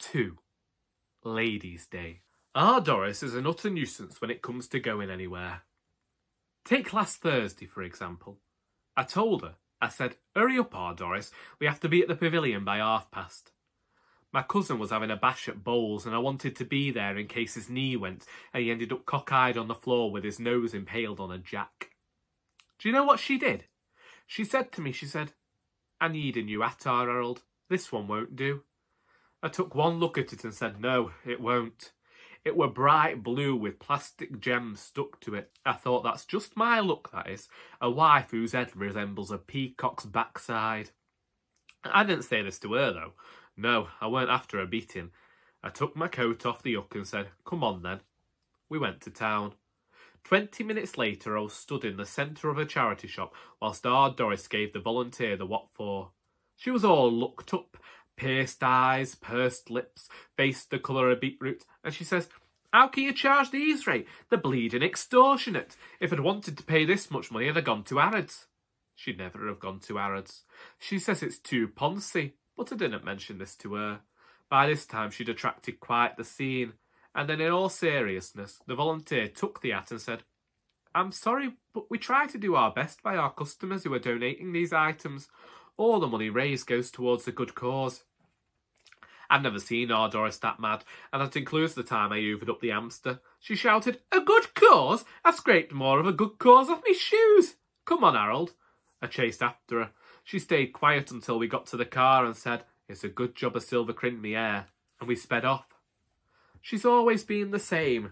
2. Ladies' Day. Our Doris is an utter nuisance when it comes to going anywhere. Take last Thursday, for example. I told her, I said, hurry up, our Doris, we have to be at the pavilion by p:30. My cousin was having a bash at bowls and I wanted to be there in case his knee went and he ended up cockeyed on the floor with his nose impaled on a jack. Do you know what she did? She said to me, she said, I need a new hat, our Harold. This one won't do. I took one look at it and said, no, it won't. It were bright blue with plastic gems stuck to it. I thought, that's just my look, that is. A wife whose head resembles a peacock's backside. I didn't say this to her, though. No, I weren't after a beating. I took my coat off the hook and said, come on then. We went to town. 20 minutes later, I was stood in the centre of a charity shop whilst our Doris gave the volunteer the what for. She was all looked up, pierced eyes, pursed lips, face the colour of beetroot, and she says, how can you charge these rate? They're bleeding extortionate. If I'd wanted to pay this much money, I'd have gone to Harrods. She'd never have gone to Harrods. She says it's too poncy, but I didn't mention this to her. By this time she'd attracted quite the scene, and then in all seriousness, the volunteer took the hat and said, I'm sorry, but we try to do our best by our customers who are donating these items. All the money raised goes towards a good cause. I'd never seen our Doris that mad, and that includes the time I hoovered up the hamster. She shouted, a good cause? I scraped more of a good cause off me shoes. Come on, Harold. I chased after her. She stayed quiet until we got to the car and said, it's a good job of Silvakrinned me hair, and we sped off. She's always been the same.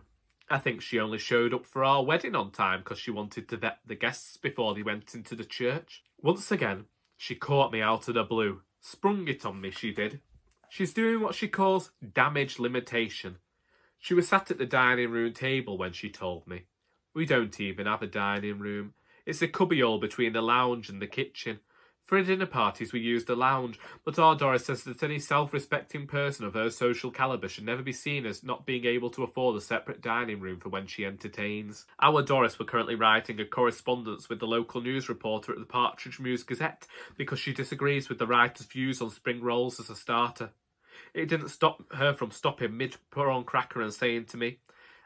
I think she only showed up for our wedding on time because she wanted to vet the guests before they went into the church. Once again, she caught me out of the blue. Sprung it on me, she did. She's doing what she calls damage limitation. She was sat at the dining room table when she told me. We don't even have a dining room. It's a cubbyhole between the lounge and the kitchen. For dinner parties we use the lounge, but our Doris says that any self-respecting person of her social calibre should never be seen as not being able to afford a separate dining room for when she entertains. Our Doris were currently writing a correspondence with the local news reporter at the Partridge Mews Gazette because she disagrees with the writer's views on spring rolls as a starter. It didn't stop her from stopping mid-prawn cracker and saying to me,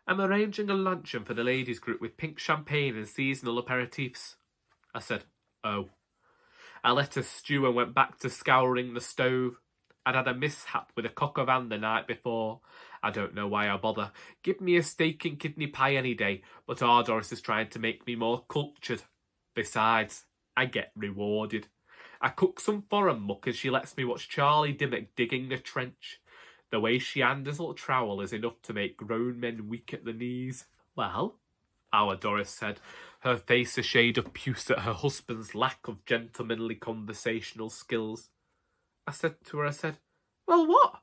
I'm arranging a luncheon for the ladies' group with pink champagne and seasonal aperitifs. I said, oh. I let her stew and went back to scouring the stove. I'd had a mishap with a cock of hand the night before. I don't know why I bother. Give me a steak and kidney pie any day, but our Doris is trying to make me more cultured. Besides, I get rewarded. I cook some foreign muck and she lets me watch Charlie Dimmock digging a trench. The way she handles a trowel is enough to make grown men weak at the knees. Well, our Doris said, her face a shade of puce at her husband's lack of gentlemanly conversational skills. I said to her, I said, well, what?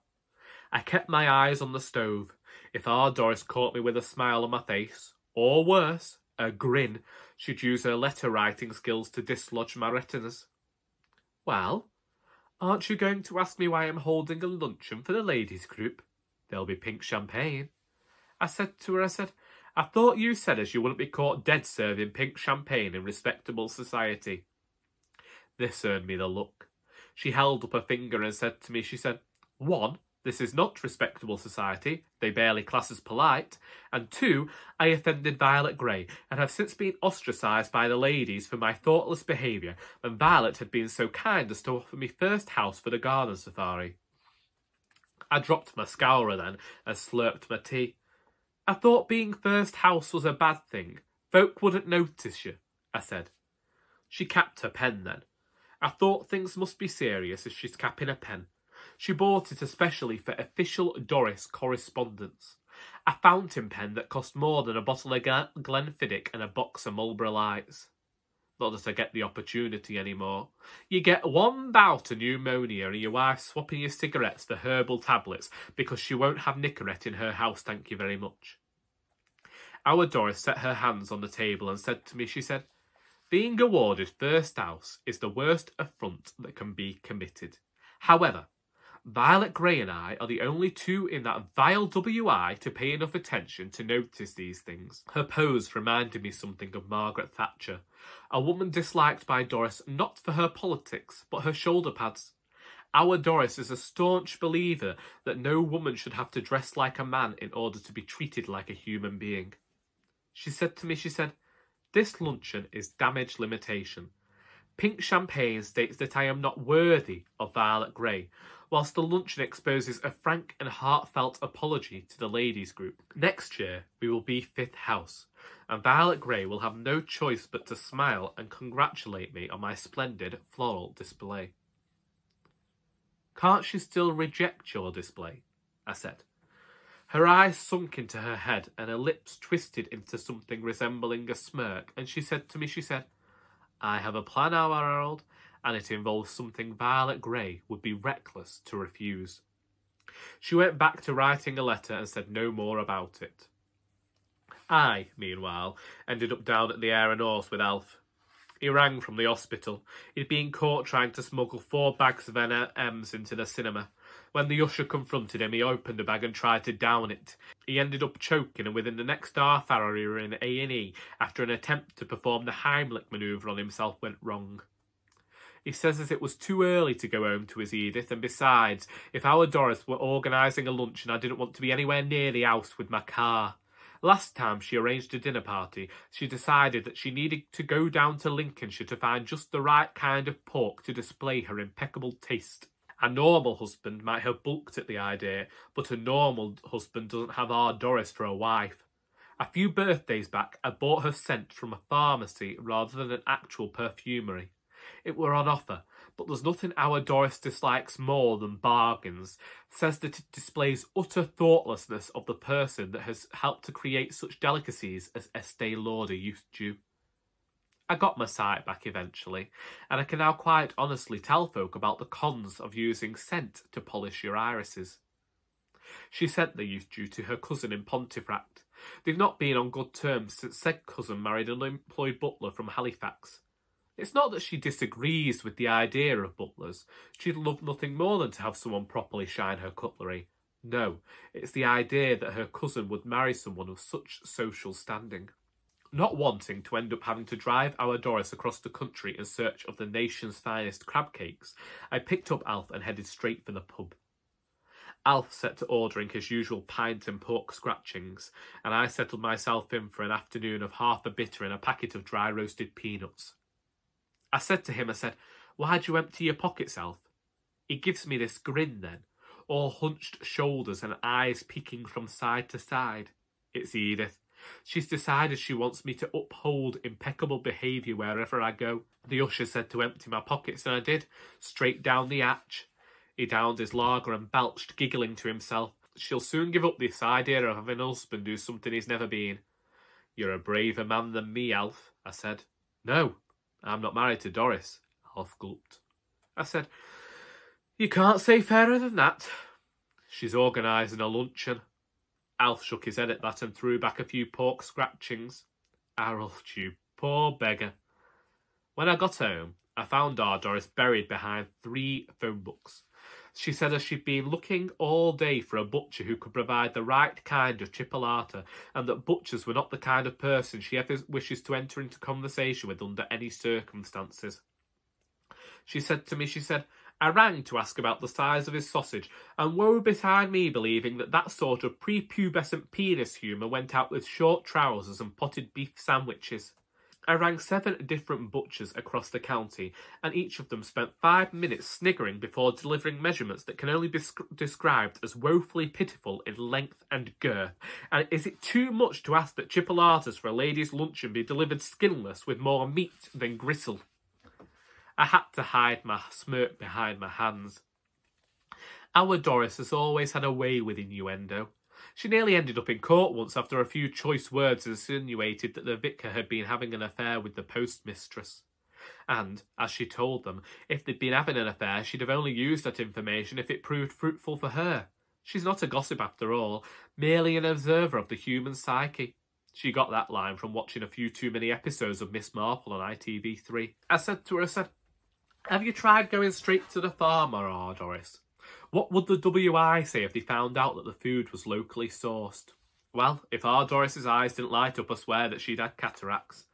I kept my eyes on the stove. If our Doris caught me with a smile on my face, or worse, a grin, she'd use her letter-writing skills to dislodge my retinas. Well, aren't you going to ask me why I'm holding a luncheon for the ladies' group? There'll be pink champagne. I said to her, I said, I thought you said as you wouldn't be caught dead serving pink champagne in respectable society. This earned me the look. She held up a finger and said to me, she said, 1, this is not respectable society, they barely class as polite, and 2, I offended Violet Grey and have since been ostracised by the ladies for my thoughtless behaviour when Violet had been so kind as to offer me first house for the garden safari. I dropped my scourer then and slurped my tea. I thought being first house was a bad thing. Folk wouldn't notice you, I said. She capped her pen then. I thought things must be serious as she's capping a pen. She bought it especially for official Doris correspondence. A fountain pen that cost more than a bottle of Glenfiddich and a box of Marlborough Lights. Not that I get the opportunity anymore. You get one bout of pneumonia and your wife swapping your cigarettes for herbal tablets because she won't have Nicorette in her house, thank you very much. Our Doris set her hands on the table and said to me, she said, being awarded first house is the worst affront that can be committed. However, Violet Grey and I are the only two in that vile WI to pay enough attention to notice these things. Her pose reminded me something of Margaret Thatcher, a woman disliked by Doris not for her politics, but her shoulder pads. Our Doris is a staunch believer that no woman should have to dress like a man in order to be treated like a human being. She said to me, this luncheon is damage limitation. Pink champagne states that I am not worthy of violet grey, whilst the luncheon exposes a frank and heartfelt apology to the ladies' group. Next year, we will be 5th house, and violet grey will have no choice but to smile and congratulate me on my splendid floral display. Can't she still reject your display? I said. Her eyes sunk into her head and her lips twisted into something resembling a smirk, and she said to me, I have a plan, our Harold, and it involves something violet grey would be reckless to refuse. She went back to writing a letter and said no more about it. I, meanwhile, ended up down at the Hare and Horse with Alf. He rang from the hospital. He'd been caught trying to smuggle 4 bags of M&Ms into the cinema. When the usher confronted him, he opened a bag and tried to down it. He ended up choking, and within the next half hour he were in A&E after an attempt to perform the Heimlich manoeuvre on himself went wrong. He says as it was too early to go home to his Edith, and besides, if our Doris were organising a luncheon, I didn't want to be anywhere near the house with my car. Last time she arranged a dinner party, she decided that she needed to go down to Lincolnshire to find just the right kind of pork to display her impeccable taste. A normal husband might have balked at the idea, but a normal husband doesn't have our Doris for a wife. A few birthdays back, I bought her scent from a pharmacy rather than an actual perfumery. It were on offer, but there's nothing our Doris dislikes more than bargains, says that it displays utter thoughtlessness of the person that has helped to create such delicacies as Estee Lauder used to. I got my sight back eventually, and I can now quite honestly tell folk about the cons of using scent to polish your irises. She sent the youth due to her cousin in Pontefract. They've not been on good terms since said cousin married an unemployed butler from Halifax. It's not that she disagrees with the idea of butlers. She'd love nothing more than to have someone properly shine her cutlery. No, it's the idea that her cousin would marry someone of such social standing. Not wanting to end up having to drive our Doris across the country in search of the nation's finest crab cakes, I picked up Alf and headed straight for the pub. Alf set to ordering his usual pint and pork scratchings, and I settled myself in for an afternoon of half a bitter and a packet of dry roasted peanuts. I said to him, why'd you empty your pockets, Alf? He gives me this grin then, all hunched shoulders and eyes peeking from side to side. It's Edith. She's decided she wants me to uphold impeccable behaviour wherever I go. The usher said to empty my pockets, and I did, straight down the hatch. He downed his lager and belched, giggling to himself. She'll soon give up this idea of having a husband who's something he's never been. You're a braver man than me, Alf, I said. No, I'm not married to Doris, Alf gulped. I said, you can't say fairer than that. She's organising a luncheon. Alf shook his head at that and threw back a few pork scratchings. Harold, you poor beggar. When I got home, I found our Doris buried behind 3 phone books. She said as she'd been looking all day for a butcher who could provide the right kind of chipolata, and that butchers were not the kind of person she ever wishes to enter into conversation with under any circumstances. She said to me, I rang to ask about the size of his sausage, and woe betide me believing that sort of prepubescent penis humour went out with short trousers and potted beef sandwiches. I rang 7 different butchers across the county, and each of them spent 5 minutes sniggering before delivering measurements that can only be described as woefully pitiful in length and girth. And is it too much to ask that chipolatas for a lady's luncheon be delivered skinless with more meat than gristle? I had to hide my smirk behind my hands. Our Doris has always had a way with innuendo. She nearly ended up in court once after a few choice words insinuated that the vicar had been having an affair with the postmistress. And, as she told them, if they'd been having an affair, she'd have only used that information if it proved fruitful for her. She's not a gossip after all, merely an observer of the human psyche. She got that line from watching a few too many episodes of Miss Marple on ITV3. I said to her, have you tried going straight to the farm, or Doris? What would the WI say if they found out that the food was locally sourced? Well, if our Doris's eyes didn't light up, I swear that she'd had cataracts.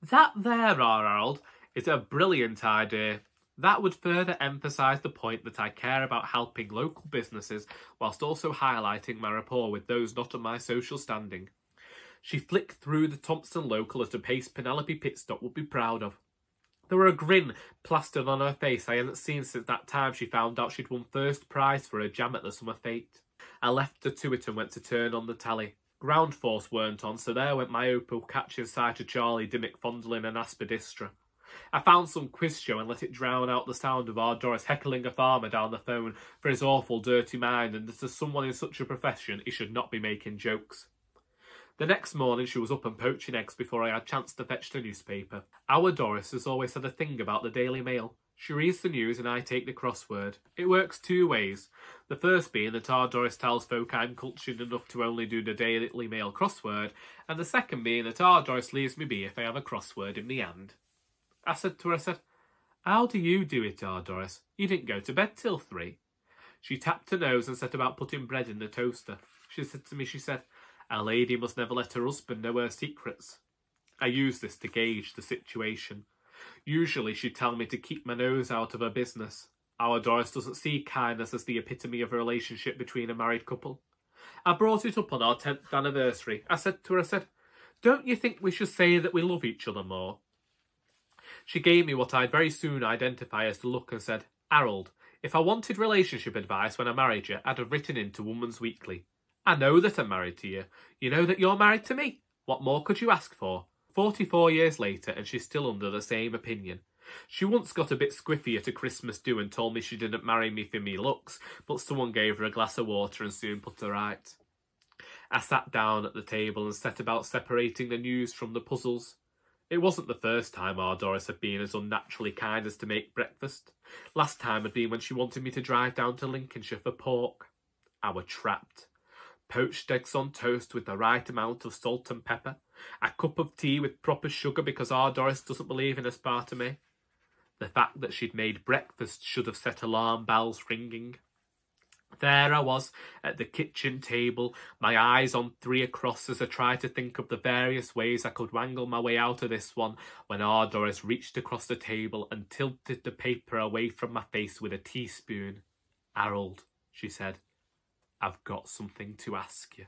That there, our Harold, is a brilliant idea. That would further emphasise the point that I care about helping local businesses whilst also highlighting my rapport with those not on my social standing. She flicked through the Thompson local at a pace Penelope Pitstop would be proud of. There were a grin plastered on her face I hadn't seen since that time she found out she'd won first prize for her jam at the summer fete. I left her to it and went to turn on the tally. Groundforce weren't on, so there went my Opal catching sight of Charlie Dimmick fondling an aspidistra. I found some quiz show and let it drown out the sound of our Doris heckling a farmer down the phone for his awful dirty mind, and that as someone in such a profession he should not be making jokes. The next morning she was up and poaching eggs before I had chance to fetch the newspaper. Our Doris has always had a thing about the Daily Mail. She reads the news and I take the crossword. It works two ways. The first being that our Doris tells folk I'm cultured enough to only do the Daily Mail crossword, and the second being that our Doris leaves me be if I have a crossword in the hand. I said to her, "How do you do it, our Doris? You didn't go to bed till 3. She tapped her nose and set about putting bread in the toaster. She said to me, "A lady must never let her husband know her secrets." I used this to gauge the situation. Usually she'd tell me to keep my nose out of her business. Our Doris doesn't see kindness as the epitome of a relationship between a married couple. I brought it up on our 10th anniversary. I said to her, "Don't you think we should say that we love each other more?" She gave me what I'd very soon identify as the look and said, "Arold, if I wanted relationship advice when I married you, I'd have written into Woman's Weekly. I know that I'm married to you. You know that you're married to me. What more could you ask for?" 44 years later, and she's still under the same opinion. She once got a bit squiffy at a Christmas do and told me she didn't marry me for me looks, but someone gave her a glass of water and soon put her right. I sat down at the table and set about separating the news from the puzzles. It wasn't the first time our Doris had been as unnaturally kind as to make breakfast. Last time had been when she wanted me to drive down to Lincolnshire for pork. I were trapped. Poached eggs on toast with the right amount of salt and pepper. A cup of tea with proper sugar because our Doris doesn't believe in aspartame. The fact that she'd made breakfast should have set alarm bells ringing. There I was at the kitchen table, my eyes on 3 across as I tried to think of the various ways I could wangle my way out of this one, when our Doris reached across the table and tilted the paper away from my face with a teaspoon. "Arold," she said, "I've got something to ask you."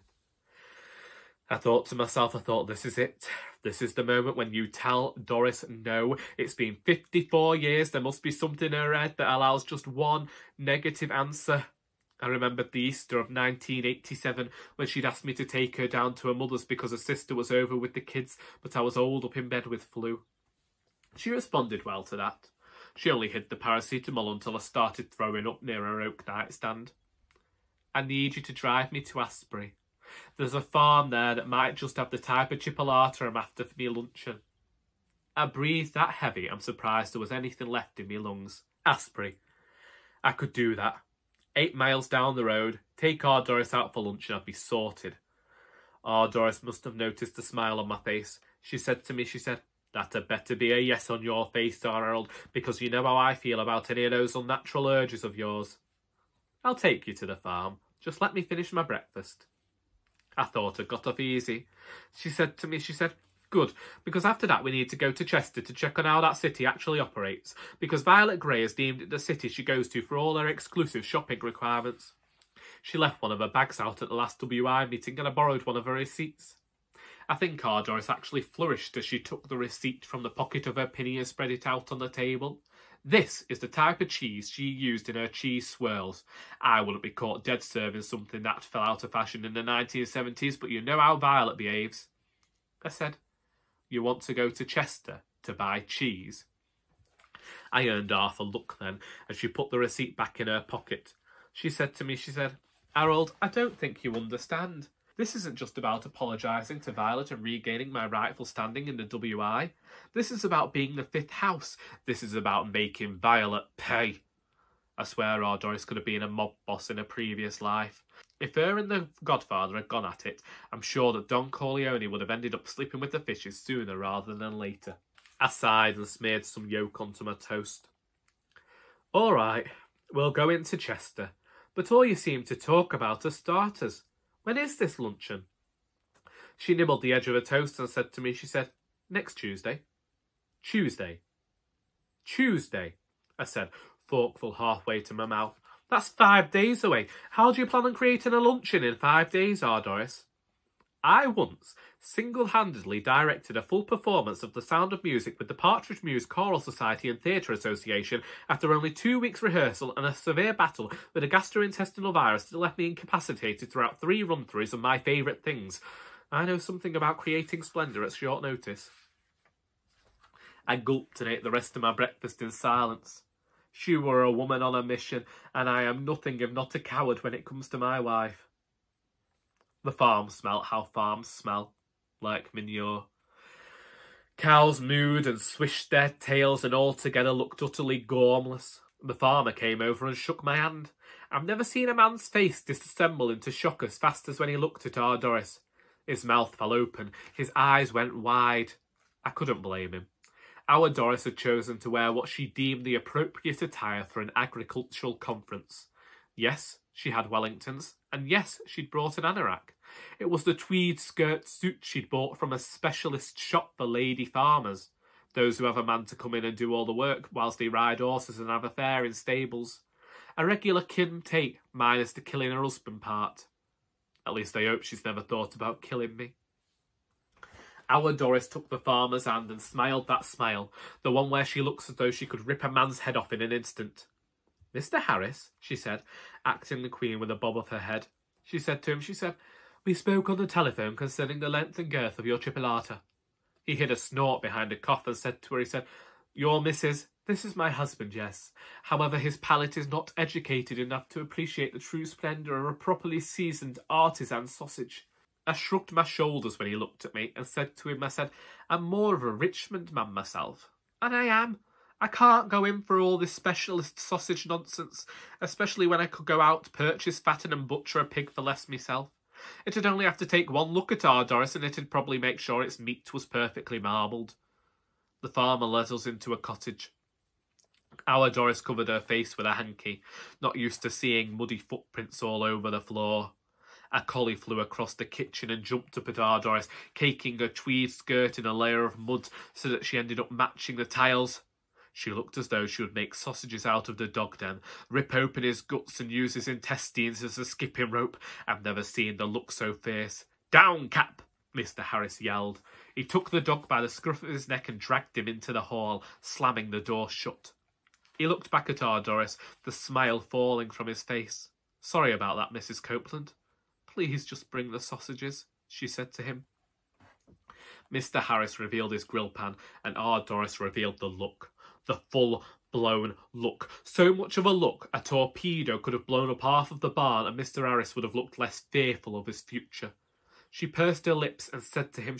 I thought to myself, this is it. This is the moment when you tell Doris no. It's been 54 years. There must be something in her head that allows just one negative answer. I remembered the Easter of 1987 when she'd asked me to take her down to her mother's because her sister was over with the kids, but I was old up in bed with flu. She responded well to that. She only hid the paracetamol until I started throwing up near her oak nightstand. "I need you to drive me to Asbury. There's a farm there that might just have the type of chipolata I'm after for me luncheon." I breathed that heavy I'm surprised there was anything left in me lungs. Asbury. I could do that. 8 miles down the road, take our Doris out for lunch and I'd be sorted. Our Doris must have noticed the smile on my face. She said to me, "That'd better be a yes on your face, Arnold, because you know how I feel about any of those unnatural urges of yours. I'll take you to the farm. Just let me finish my breakfast." I thought I'd got off easy. She said to me, "Good, because after that we need to go to Chester to check on how that city actually operates, because Violet Grey has deemed it the city she goes to for all her exclusive shopping requirements." She left one of her bags out at the last WI meeting and I borrowed one of her receipts. I think our Doris actually flourished as she took the receipt from the pocket of her pinny and spread it out on the table. This is the type of cheese she used in her cheese swirls. I wouldn't be caught dead serving something that fell out of fashion in the 1970s, but you know how Violet behaves. I said, "You want to go to Chester to buy cheese?" I earned half a look then, as she put the receipt back in her pocket. She said to me, "Arold, I don't think you understand. This isn't just about apologising to Violet and regaining my rightful standing in the WI. This is about being the 5th house. This is about making Violet pay." I swear our Doris could have been a mob boss in a previous life. If her and the Godfather had gone at it, I'm sure that Don Corleone would have ended up sleeping with the fishes sooner rather than later. I sighed and smeared some yolk onto my toast. "All right, we'll go into Chester, but all you seem to talk about are starters. When is this luncheon?" She nibbled the edge of her toast and said to me, "Next Tuesday." "Tuesday." "Tuesday." I said, forkful halfway to my mouth. That's 5 days away. How do you plan on creating a luncheon in 5 days, Doris? I once single-handedly directed a full performance of The Sound of Music with the Partridge Mews Choral Society and Theatre Association after only 2 weeks' rehearsal and a severe battle with a gastrointestinal virus that left me incapacitated throughout 3 run-throughs of my favourite things. I know something about creating splendour at short notice. I gulped and ate the rest of my breakfast in silence. She were a woman on a mission, and I am nothing if not a coward when it comes to my wife. The farm smelt how farms smell, like manure. Cows mooed and swished their tails and altogether looked utterly gormless. The farmer came over and shook my hand. I've never seen a man's face disassemble into shock as fast as when he looked at our Doris. His mouth fell open, his eyes went wide. I couldn't blame him. Our Doris had chosen to wear what she deemed the appropriate attire for an agricultural conference. Yes, she had Wellingtons, and yes, she'd brought an anorak. It was the tweed skirt suit she'd bought from a specialist shop for lady farmers, those who have a man to come in and do all the work whilst they ride horses and have a fair in stables. A regular Kim Tate, minus the killing her husband part. At least I hope she's never thought about killing me. Our Doris took the farmer's hand and smiled that smile, the one where she looks as though she could rip a man's head off in an instant. "Mr. Harris," she said, acting the Queen with a bob of her head. She said to him, "We spoke on the telephone concerning the length and girth of your chipolata." He hid a snort behind a cough and said to her, "Your Mrs. This is my husband, yes. However, his palate is not educated enough to appreciate the true splendour of a properly seasoned artisan sausage." I shrugged my shoulders when he looked at me and said to him, "I'm more of a Richmond man myself." And I am. I can't go in for all this specialist sausage nonsense, especially when I could go out, purchase, fatten and butcher a pig for less myself. It'd only have to take one look at our Doris and it'd probably make sure its meat was perfectly marbled. The farmer led us into a cottage. Our Doris covered her face with a hanky, not used to seeing muddy footprints all over the floor. A collie flew across the kitchen and jumped up at our Doris, caking her tweed skirt in a layer of mud so that she ended up matching the tiles. She looked as though she would make sausages out of the dog den, rip open his guts and use his intestines as a skipping rope. I've never seen the look so fierce. "Down, Cap!" Mr. Harris yelled. He took the dog by the scruff of his neck and dragged him into the hall, slamming the door shut. He looked back at our Doris, the smile falling from his face. "Sorry about that, Mrs. Copeland. Please just bring the sausages," she said to him. Mr. Harris revealed his grill pan, and our Doris revealed the look. The full-blown look. So much of a look, a torpedo could have blown up half of the barn and Mr. Harris would have looked less fearful of his future. She pursed her lips and said to him,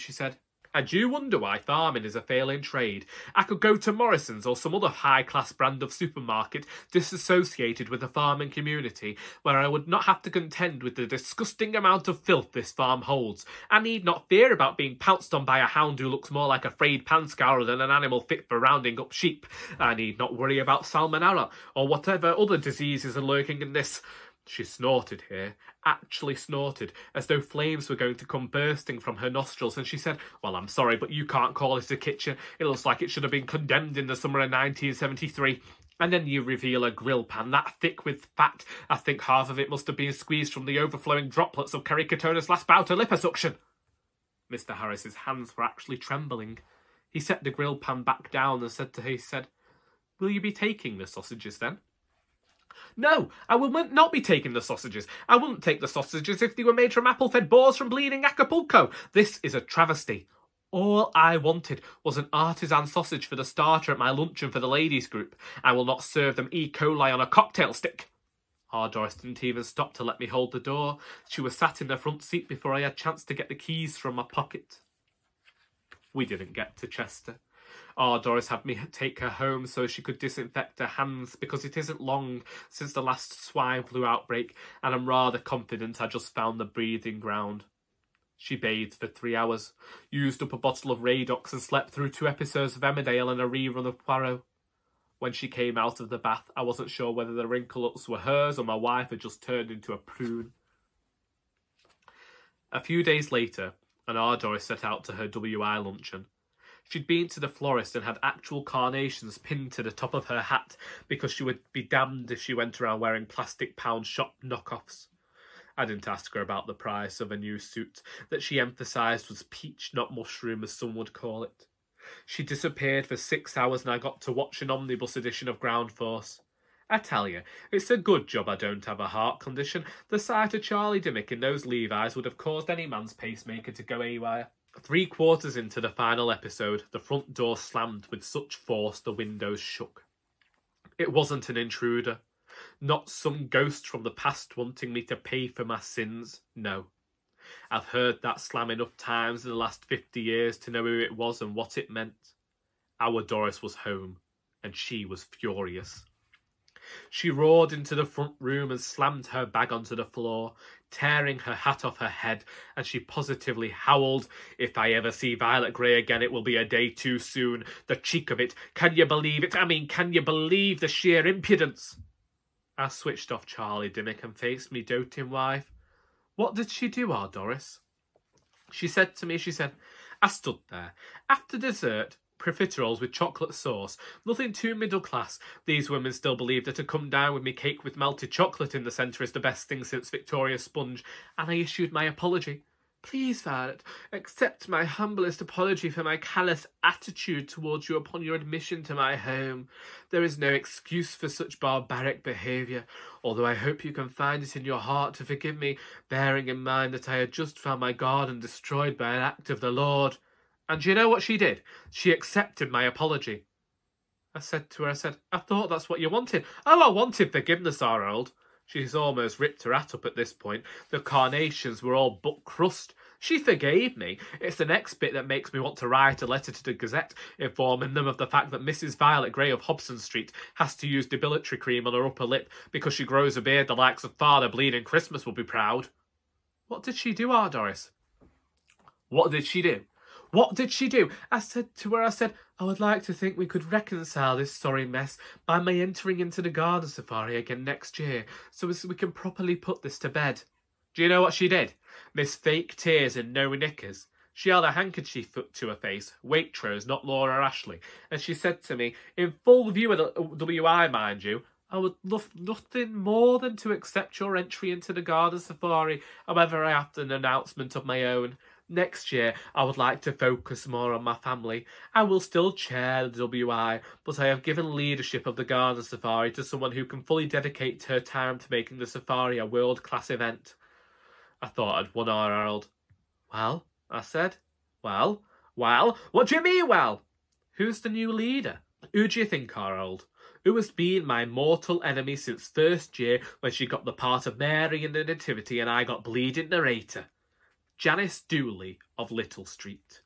"I do wonder why farming is a failing trade. I could go to Morrison's or some other high-class brand of supermarket disassociated with the farming community, where I would not have to contend with the disgusting amount of filth this farm holds. I need not fear about being pounced on by a hound who looks more like a frayed panscourer than an animal fit for rounding up sheep. I need not worry about salmonella or whatever other diseases are lurking in this..." She snorted here, actually snorted, as though flames were going to come bursting from her nostrils, and she said, "Well, I'm sorry, but you can't call it a kitchen. It looks like it should have been condemned in the summer of 1973. And then you reveal a grill pan that thick with fat. I think half of it must have been squeezed from the overflowing droplets of Kerry Katona's last bout of liposuction." Mr. Harris's hands were actually trembling. He set the grill pan back down and said to her, "Will you be taking the sausages then?" "No, I will not be taking the sausages. I wouldn't take the sausages if they were made from apple-fed boars from bleeding Acapulco. This is a travesty. All I wanted was an artisan sausage for the starter at my luncheon for the ladies' group. I will not serve them E. coli on a cocktail stick." Our Doris didn't even stop to let me hold the door. She was sat in the front seat before I had a chance to get the keys from my pocket. We didn't get to Chester. Our Doris had me take her home so she could disinfect her hands, because it isn't long since the last swine flu outbreak, and I'm rather confident I just found the breathing ground. She bathed for 3 hours, used up a bottle of Radox and slept through 2 episodes of Emmerdale and a rerun of Poirot. When she came out of the bath, I wasn't sure whether the wrinkle-ups were hers or my wife had just turned into a prune. A few days later, and our Doris set out to her WI luncheon. She'd been to the florist and had actual carnations pinned to the top of her hat because she would be damned if she went around wearing plastic pound shop knockoffs. I didn't ask her about the price of a new suit that she emphasised was peach, not mushroom, as some would call it. She disappeared for 6 hours and I got to watch an omnibus edition of Groundforce. I tell you, it's a good job I don't have a heart condition. The sight of Charlie Dimmick in those Levi's would have caused any man's pacemaker to go haywire. 3/4 into the final episode, the front door slammed with such force the windows shook. It wasn't an intruder. Not some ghost from the past wanting me to pay for my sins. No. I've heard that slam enough times in the last 50 years to know who it was and what it meant. Our Doris was home, and she was furious. She roared into the front room and slammed her bag onto the floor, tearing her hat off her head, and she positively howled, "If I ever see Violet Grey again, it will be a day too soon. The cheek of it. Can you believe it? Can you believe the sheer impudence?" I switched off Charlie Dimmick and faced me doting wife. "What did she do, our Doris?" She said, I stood there. After dessert, profiteroles with chocolate sauce. Nothing too middle class. These women still believe that to come down with me cake with melted chocolate in the centre is the best thing since Victoria's sponge, and I issued my apology. "Please, Violet, accept my humblest apology for my callous attitude towards you upon your admission to my home. There is no excuse for such barbaric behaviour, although I hope you can find it in your heart to forgive me, bearing in mind that I had just found my garden destroyed by an act of the Lord." And do you know what she did? She accepted my apology. I said to her, "I thought that's what you wanted." "Oh, I wanted forgiveness, arold." She's almost ripped her hat up at this point. The carnations were all but crushed. She forgave me. It's the next bit that makes me want to write a letter to the Gazette informing them of the fact that Mrs. Violet Grey of Hobson Street has to use debilitary cream on her upper lip because she grows a beard the likes of Father Bleeding Christmas will be proud. What did she do, our Doris? What did she do? What did she do? I said to her, "I would like to think we could reconcile this sorry mess by my entering into the garden safari again next year, so as we can properly put this to bed." Do you know what she did? Miss Fake Tears in no knickers. She held a handkerchief to her face, Waitrose, not Laura Ashley, and she said to me, in full view of the WI, mind you, "I would love nothing more than to accept your entry into the garden safari, however I have an announcement of my own. Next year, I would like to focus more on my family. I will still chair the WI, but I have given leadership of the garden safari to someone who can fully dedicate her time to making the safari a world-class event." I thought I'd won our Harold. "Well," I said. Well, what do you mean, well? Who's the new leader? Who do you think, Harold? Who has been my mortal enemy since first year when she got the part of Mary in the Nativity and I got bleeding narrator? Janice Dooley of Little Street.